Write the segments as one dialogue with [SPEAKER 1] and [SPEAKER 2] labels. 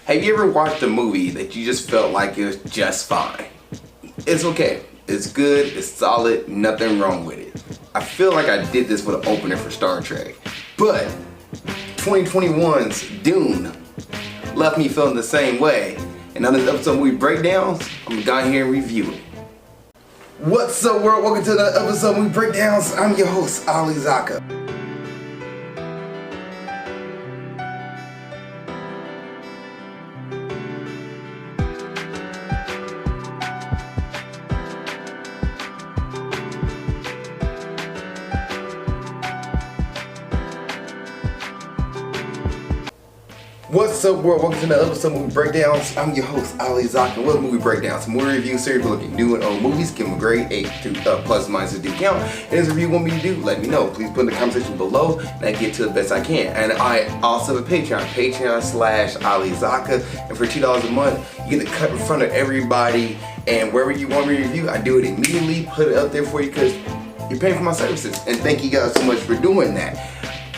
[SPEAKER 1] Have you ever watched a movie that you just felt like it was just fine? It's okay. It's good. It's solid. Nothing wrong with it. I feel like I did this with an opener for Star Trek. But 2021's Dune left me feeling the same way. And on this episode of Movie Breakdowns, I'm gonna go in here and review it. What's up, world? Welcome to another episode of Movie Breakdowns. I'm your host, Zakka. What's up, world? Welcome to another episode of Movie Breakdowns. I'm your host, Zakka. What Movie Breakdowns? Movie review series we're looking new and old movies. Give them a grade 8 to plus minus a D count. And as a review you want me to do, let me know. Please put in the comment section below and I get to the best I can. And I also have a Patreon, Patreon/Zakka. And for $2 a month, you get to cut in front of everybody. And wherever you want me to review, I do it immediately, put it up there for you because you're paying for my services. And thank you guys so much for doing that.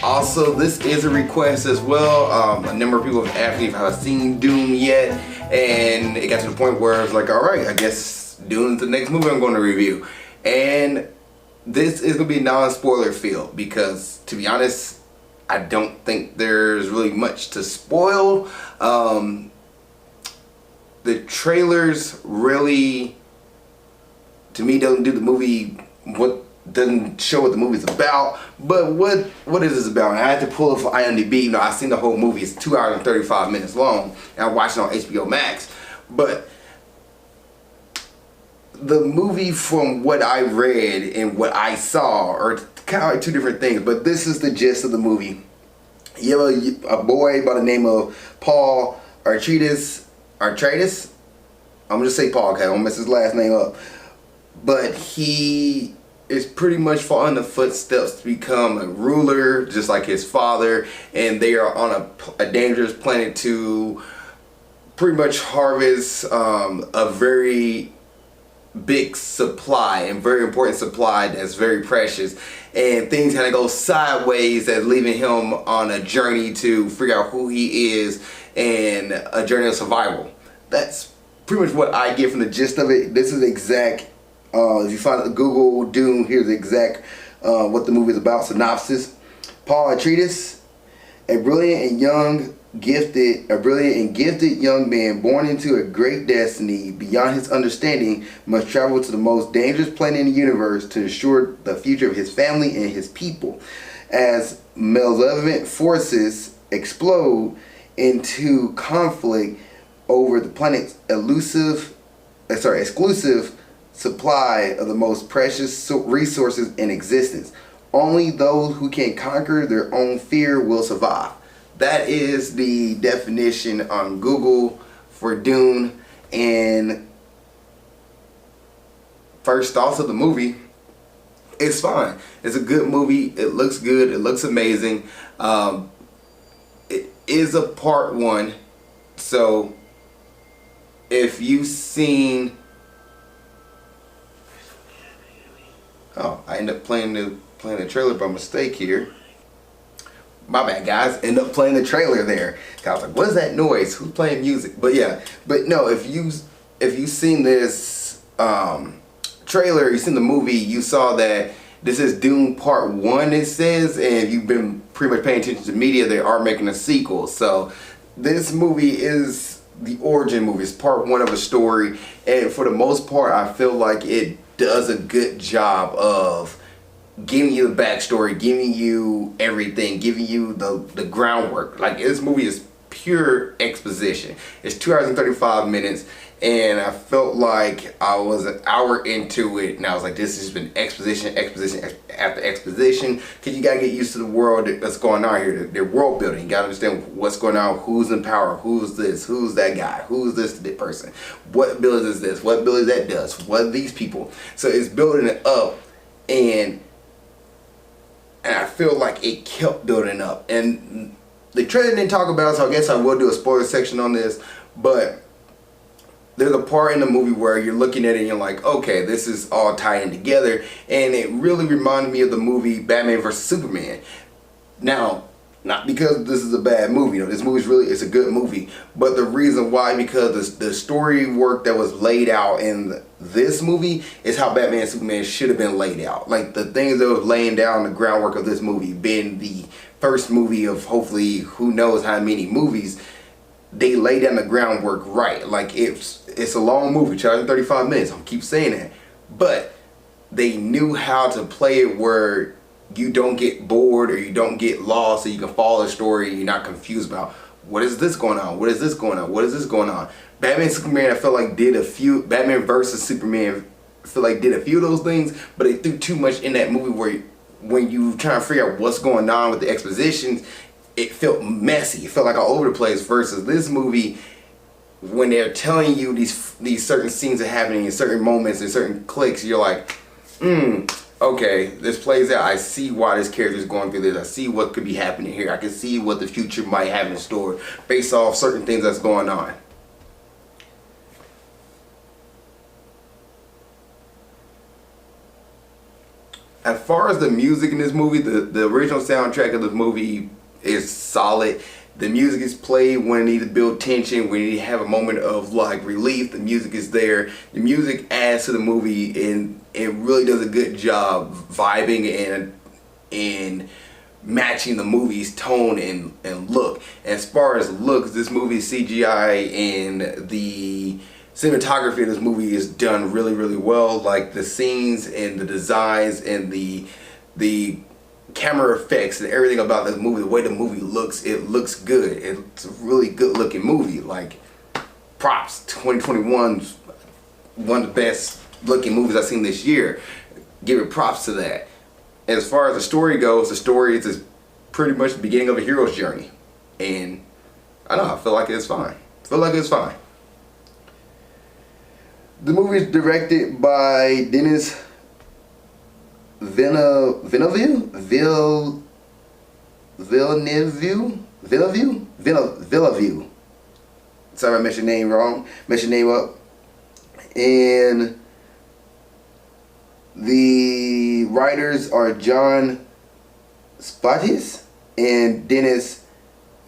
[SPEAKER 1] Also, this is a request as well. A number of people have asked me if I've seen Dune yet, and it got to the point where I was like, all right, I guess Dune's the next movie I'm going to review. And this is going to be non-spoiler filled because, to be honest, I don't think there's really much to spoil. The trailers really, to me, don't do the movie doesn't show what the movie's about, but what is this about? And I had to pull it for IMDb. You know, I've seen the whole movie. It's 2 hours and 35 minutes long, and I watched it on HBO Max. But the movie, from what I read and what I saw, are kind of like two different things. But this is the gist of the movie. You have a boy by the name of Paul Atreides. I'm gonna just say Paul, okay? I won't mess his last name up. But he is pretty much following the footsteps to become a ruler, just like his father, and they are on a dangerous planet to pretty much harvest a very big supply and very important supply that's very precious, and things kind of go sideways, that's leaving him on a journey to figure out who he is and a journey of survival. That's pretty much what I get from the gist of it. This is exact. If you find it, Google Dune, here's the exact what the movie is about. Synopsis: Paul Atreides, a brilliant and gifted young man born into a great destiny beyond his understanding, must travel to the most dangerous planet in the universe to ensure the future of his family and his people. As malevolent forces explode into conflict over the planet's exclusive supply of the most precious resources in existence. Only those who can conquer their own fear will survive. That is the definition on Google for Dune. And first thoughts of the movie: it's fine. It's a good movie. It looks good. It looks amazing. It is a part 1, so if you've seen, I ended up playing the trailer by mistake here. My bad, guys. End up playing the trailer there. I was like, what is that noise? Who's playing music? But yeah, but no, if you've seen this trailer, you've seen the movie, you saw that this is Dune Part 1, it says, and if you've been pretty much paying attention to media, they are making a sequel. So this movie is the origin movie. It's part 1 of a story, and for the most part, I feel like it does a good job of giving you the backstory, giving you everything, giving you the groundwork. Like, this movie is pure exposition. It's 2 hours and 35 minutes, and I felt like I was an hour into it, and I was like, this has been exposition after exposition, because you gotta get used to the world that's going on here. They're world building. You gotta understand what's going on, who's in power, who's this, who's that guy, who's this person, what ability is this, what ability that does, what are these people. So it's building it up, and I feel like it kept building up. And the trailer didn't talk about it, so I guess I will do a spoiler section on this, but there's a part in the movie where you're looking at it and you're like, okay, this is all tying together, and it really reminded me of the movie Batman vs. Superman. Now, Not because this is a bad movie. This movie's really, it's a good movie. But the reason why, because the story work that was laid out in this movie is how Batman and Superman should have been laid out. Like the things that was laying down the groundwork of this movie, being the first movie of hopefully who knows how many movies, they lay down the groundwork right. Like it's a long movie, 35 minutes. I keep saying that. But they knew how to play it where you don't get bored or you don't get lost, so you can follow the story and you're not confused about what is this going on, what is this going on, what is this going on. Batman Superman, I felt like did a few, Batman versus Superman, I feel like did a few of those things, but they threw too much in that movie where when you try to figure out what's going on with the expositions, it felt messy. It felt like all over the place. Versus this movie, when they're telling you these certain scenes are happening in certain moments and certain clicks, you're like, okay, this plays out. I see why this character is going through this. I see what could be happening here. I can see what the future might have in store based off certain things that's going on. As far as the music in this movie, the original soundtrack of the movie is solid. The music is played when it needs to build tension, when you need to have a moment of like relief. The music is there. The music adds to the movie and it really does a good job vibing and matching the movie's tone and look. As far as looks, this movie's CGI and the cinematography of this movie is done really, really well. Like the scenes and the designs and the camera effects and everything about the movie, the way the movie looks, it looks good. It's a really good looking movie. Like props, 2021's one of the best looking movies I've seen this year. Give it props to that. As far as the story goes, the story is pretty much the beginning of a hero's journey. And I don't know, I feel like it's fine. I feel like it's fine. The movie is directed by Denis Villeneuve. Sorry, I messed your name wrong. Messed your name up. And the writers are John Spatis and Denis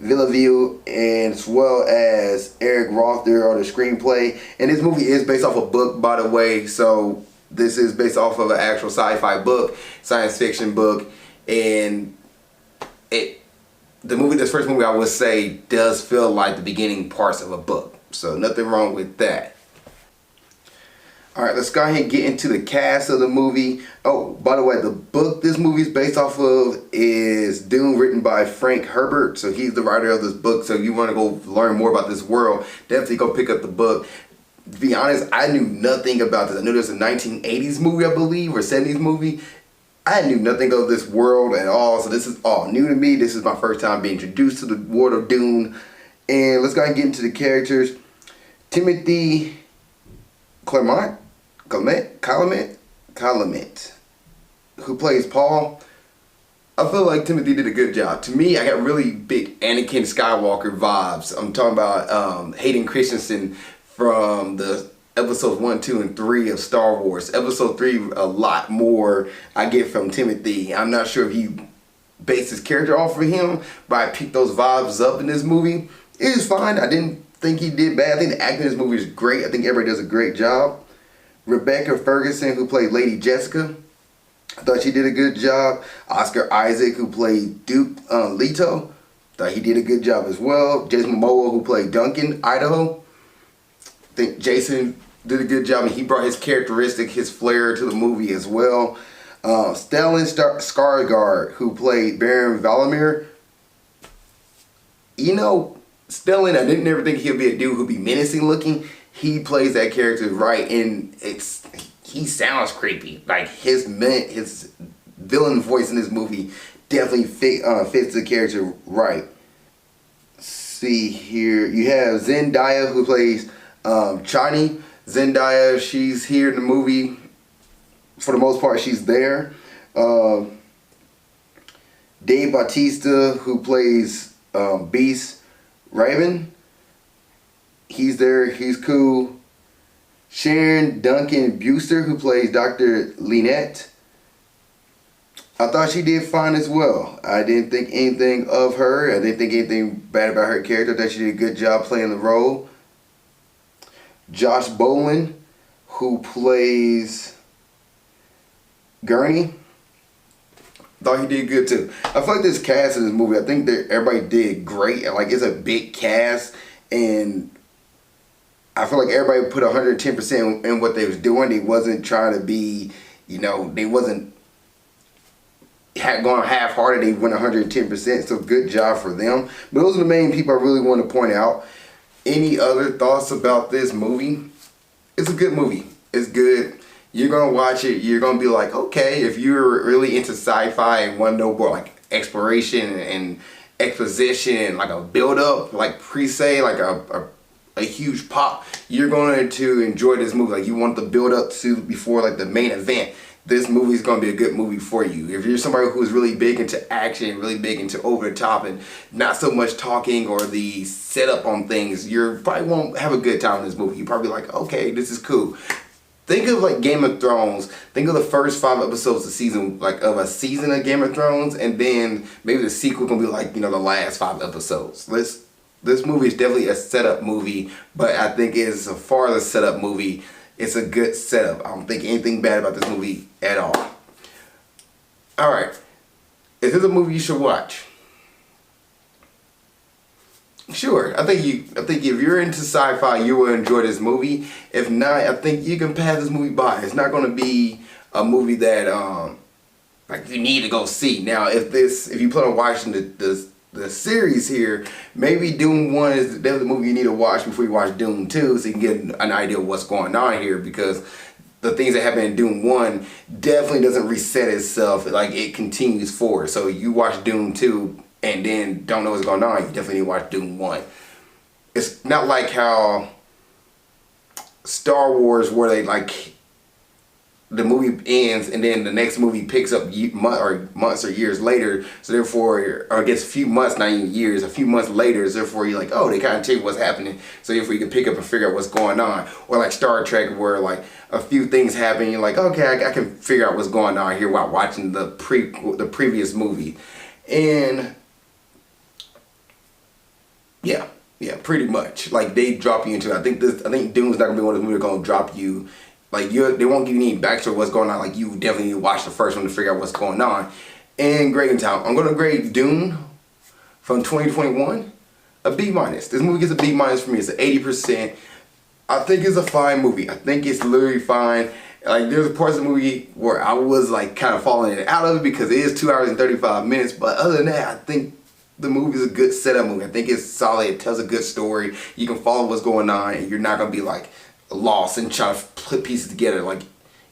[SPEAKER 1] Villeneuve, and as well as Eric Roth. There are the screenplay, and this movie is based off a book, by the way. So this is based off of an actual sci-fi book, science fiction book, and this first movie I would say does feel like the beginning parts of a book. So nothing wrong with that. Alright, let's go ahead and get into the cast of the movie. Oh, by the way, the book this movie is based off of is Dune, written by Frank Herbert. So he's the writer of this book. So if you want to go learn more about this world, definitely go pick up the book. To be honest, I knew nothing about this. I knew there's a 1980s movie, I believe, or 70s movie. I knew nothing of this world at all. So this is all new to me. This is my first time being introduced to the world of Dune. And let's go ahead and get into the characters. Timothy Chalamet, who plays Paul. I feel like Timothy did a good job. To me, I got really big Anakin Skywalker vibes. I'm talking about Hayden Christensen from the episodes 1, 2, and 3 of Star Wars. Episode 3, a lot more I get from Timothy. I'm not sure if he based his character off of him, but I picked those vibes up in this movie. It was fine. I didn't think he did bad. I think the acting in this movie is great. I think everybody does a great job. Rebecca Ferguson, who played Lady Jessica, I thought she did a good job. Oscar Isaac, who played Duke Leto, thought he did a good job as well. Jason Momoa, who played Duncan, Idaho, I think Jason did a good job, and he brought his characteristic, his flair to the movie as well. Stellan Skarsgård, who played Baron Valimir. You know, Stellan, I didn't ever think he'd be a dude who'd be menacing looking. He plays that character right, and he sounds creepy. Like his villain voice in this movie definitely fits the character right. Let's see here, you have Zendaya, who plays Chani. Zendaya, she's here in the movie. For the most part, she's there. Dave Bautista, who plays Beast Raven. He's there, he's cool. Sharon Duncan Buster, who plays Dr. Lynette. I thought she did fine as well. I didn't think anything of her. I didn't think anything bad about her character. I thought she did a good job playing the role. Josh Brolin, who plays Gurney, thought he did good too. I feel like this cast in this movie, I think that everybody did great. And like, it's a big cast, and I feel like everybody put 110% in what they was doing. They wasn't trying to be, they wasn't going half-hearted. They went 110%, so good job for them. But those are the main people I really want to point out. Any other thoughts about this movie? It's a good movie. It's good. You're going to watch it. You're going to be like, okay, if you're really into sci-fi and want to know more like exploration and exposition and like a build-up, like pre-say, like a huge pop, you're going to enjoy this movie. Like, you want the build-up to before like the main event. This movie is going to be a good movie for you. If you're somebody who's really big into action, really big into over the top and not so much talking or the setup on things, you probably won't have a good time in this movie. You're probably like, okay, this is cool. Think of like Game of Thrones. Think of the first 5 episodes of season, like of a season of Game of Thrones, and then maybe the sequel gonna be like, the last 5 episodes. This movie is definitely a setup movie, but I think it's a far the setup movie. It's a good setup. I don't think anything bad about this movie at all. Alright. Is this a movie you should watch? Sure. I think if you're into sci-fi, you will enjoy this movie. If not, I think you can pass this movie by. It's not going to be a movie that like you need to go see. Now, if you plan on watching the series here, maybe Dune 1 is definitely the movie you need to watch before you watch Dune 2, so you can get an idea of what's going on here, because the things that happen in Dune 1 definitely doesn't reset itself. Like, it continues forward. So you watch Dune 2 and then don't know what's going on, you definitely need to watch Dune 1. It's not like how Star Wars, where they like the movie ends and then the next movie picks up months or years later, so therefore, or I guess a few months, not even years, a few months later, so therefore you're like, oh, they kind of tell you what's happening, so therefore you can pick up and figure out what's going on. Or like Star Trek, where like a few things happen, you're like, okay, I can figure out what's going on here while watching the previous movie. And yeah, pretty much. Like, they drop you into it. I think Dune's not gonna be one of those movies that's gonna drop you. Like, they won't give you any backstory of what's going on. Like, you definitely need to watch the first one to figure out what's going on. And grading time, I'm gonna grade Dune from 2021 a B-. This movie gets a B- for me. It's an 80%. I think it's a fine movie. I think it's literally fine. Like, there's parts of the movie where I was like kind of falling out of it because it is 2 hours and 35 minutes. But other than that, I think the movie is a good setup movie. I think it's solid. It tells a good story. You can follow what's going on, and you're not gonna be like lost and trying to put pieces together. Like,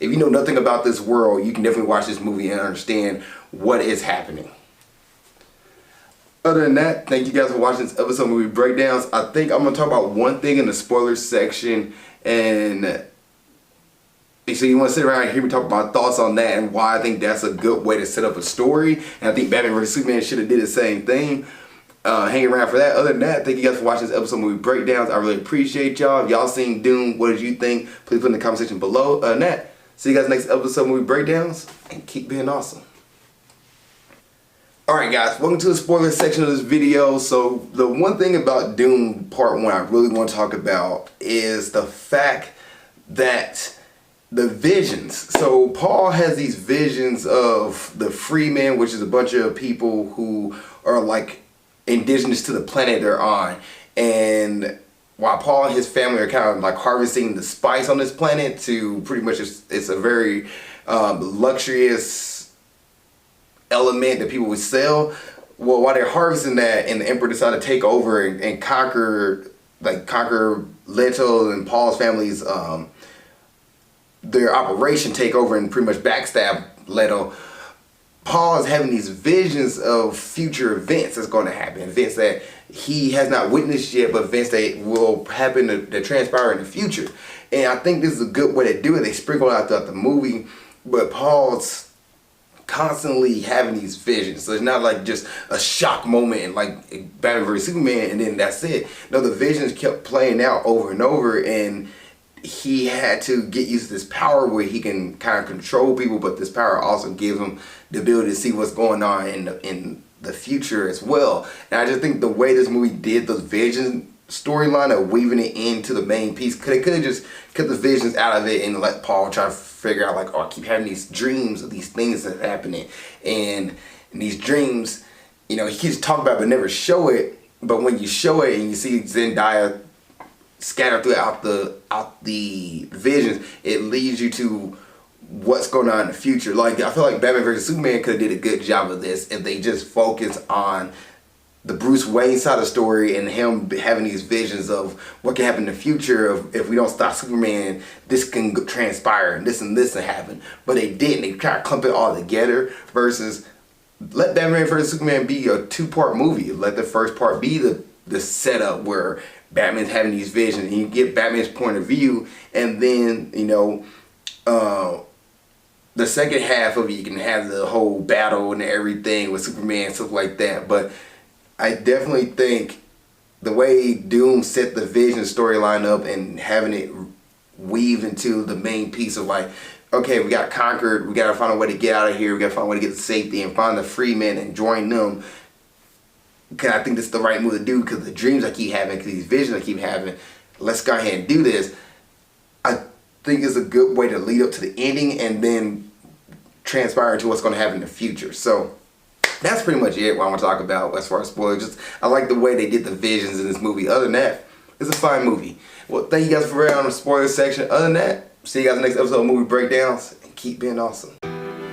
[SPEAKER 1] if you know nothing about this world, you can definitely watch this movie and understand what is happening. Other than that, thank you guys for watching this episode of Movie Breakdowns. I think I'm going to talk about one thing in the spoilers section, and so you want to sit around and hear me talk about my thoughts on that and why I think that's a good way to set up a story. And I think Batman vs. Superman should have did the same thing. Hang around for that. Other than that, thank you guys for watching this episode of Movie Breakdowns. I really appreciate y'all. If y'all seen Dune, what did you think? Please put in the comment section below. Other than that, see you guys next episode of Movie Breakdowns, and keep being awesome. Alright guys, welcome to the spoiler section of this video. So the one thing about Dune Part 1 I really want to talk about is the fact that the visions. So Paul has these visions of the Freemen, which is a bunch of people who are like indigenous to the planet they're on. And while Paul and his family are kind of like harvesting the spice on this planet to pretty much, it's a very luxurious element that people would sell. Well, while they're harvesting that, and the Emperor decided to take over and conquer Leto and Paul's family's their operation, take over and pretty much backstab Leto. Paul is having these visions of future events that's going to happen, events that he has not witnessed yet, but events that will happen to transpire in the future. And I think this is a good way to do it. They sprinkle it out throughout the movie, but Paul's constantly having these visions, so it's not like just a shock moment like Batman vs. Superman and then that's it. No, the visions kept playing out over and over, and he had to get used to this power where he can kind of control people, but this power also gives him the ability to see what's going on in the future as well. And I just think the way this movie did the vision storyline of weaving it into the main piece, they could have just cut the visions out of it and let Paul try to figure out, like, oh, I keep having these dreams of these things that's happening, and these dreams, you know, he keeps talking about it but never show it. But when you show it and you see Zendaya scattered throughout the visions, it leads you to what's going on in the future. Like, I feel like Batman vs Superman could have did a good job of this if they just focused on the Bruce Wayne side of the story and him having these visions of what can happen in the future. Of if we don't stop Superman, this can transpire and this and happen. But they didn't. They kind of clump it all together versus let Batman vs Superman be a two-part movie. Let the first part be the setup where Batman's having these visions and you get Batman's point of view, and then, you know, the second half of it, you can have the whole battle and everything with Superman and stuff like that. But I definitely think the way Dune set the vision storyline up and having it weave into the main piece of, like, okay, we got conquered, we gotta find a way to get out of here, we gotta find a way to get to safety and find the free men and join them. Cause I think this is the right move to do, because the dreams I keep having, cause these visions I keep having, let's go ahead and do this. I think it's a good way to lead up to the ending and then transpire into what's gonna happen in the future. So that's pretty much it what I want to talk about as far as spoilers. Just, I like the way they did the visions in this movie. Other than that, it's a fine movie. Well, thank you guys for being on the spoiler section. Other than that, see you guys in the next episode of Movie Breakdowns, and keep being awesome.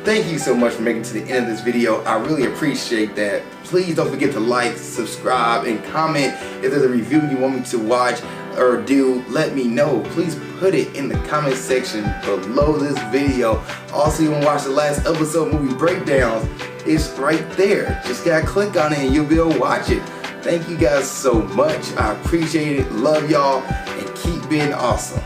[SPEAKER 1] Thank you so much for making it to the end of this video. I really appreciate that. Please don't forget to like, subscribe, and comment. If there's a review you want me to watch or do, let me know. Please put it in the comment section below this video. Also, you want to watch the last episode of Movie Breakdowns, it's right there. Just gotta click on it and you'll be able to watch it. Thank you guys so much. I appreciate it. Love y'all, and keep being awesome.